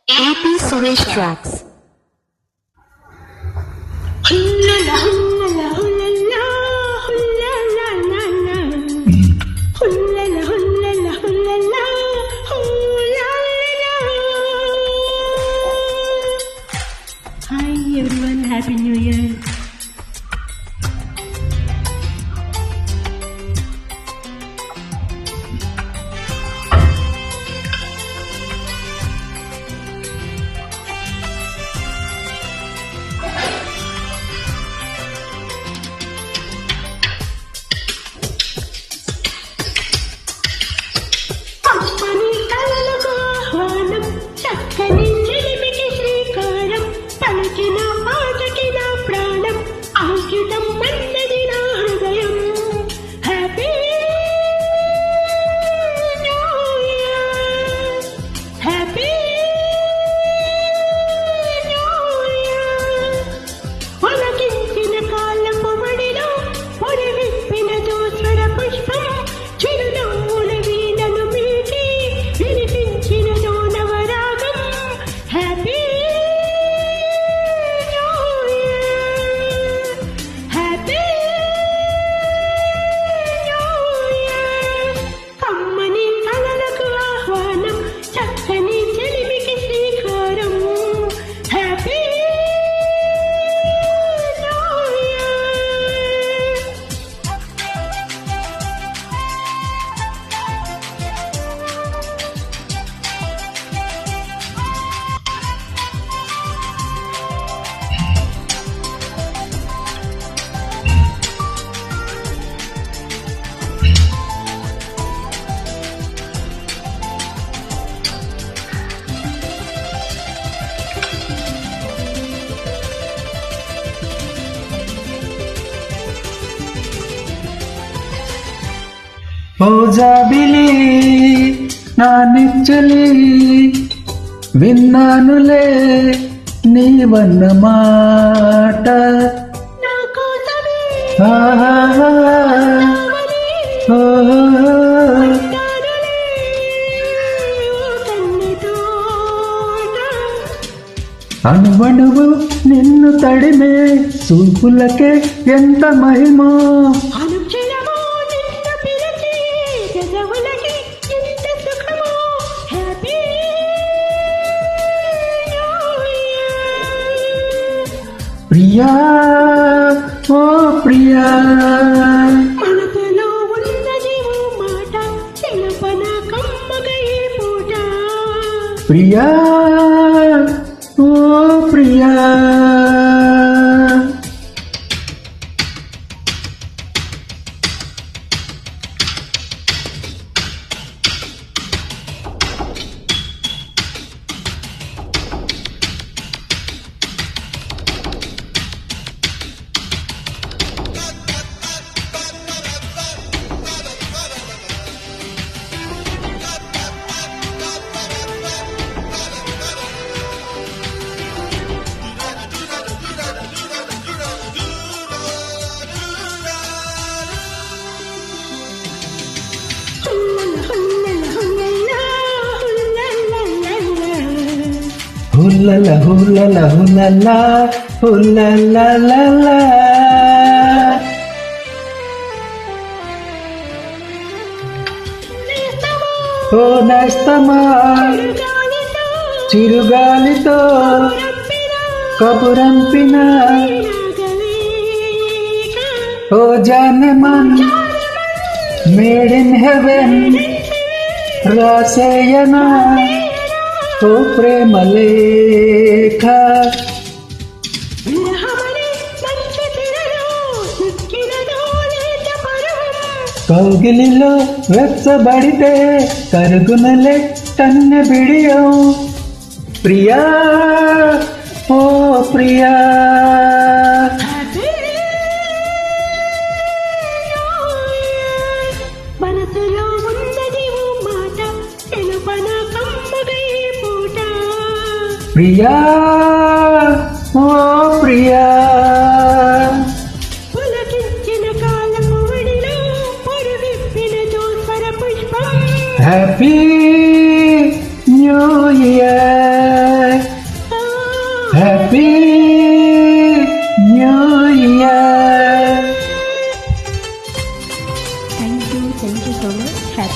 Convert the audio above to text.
AP Suresh Tracks. Hi everyone, Happy New Year. ఓ జాబిలి నా నిచ్చలి విన్నానులే నీవన్న మాట అణువణువు నిన్ను తడిమే చూపులకే ఎంత మహిమో ప్రియా ఓ ప్రియా మనసులో ఉన్నది ఓ మాట తెలుపన కమ్మగై పూట ప్రియా ఓ ప్రియా హుల్లల హుల్లల హుల్లల హుల్లల ఓ నేస్తమా చిరుగాలితో కబురంపిన ఓ జానమన్ మేడ్ ఇన్ హెవెన్ రాసేయనా ఓ ప్రేమ లేఖ కౌగిలిలో వెచ్చబడితే కరుగునలే కన్న బిడియం ప్రియా ఓ ప్రియా మనసులో ఉన్నది ఓ మాట తెలుపన కమ్మగై పూట ప్రియా ఓ ప్రియా Happy New Year. Thank you so much. Happy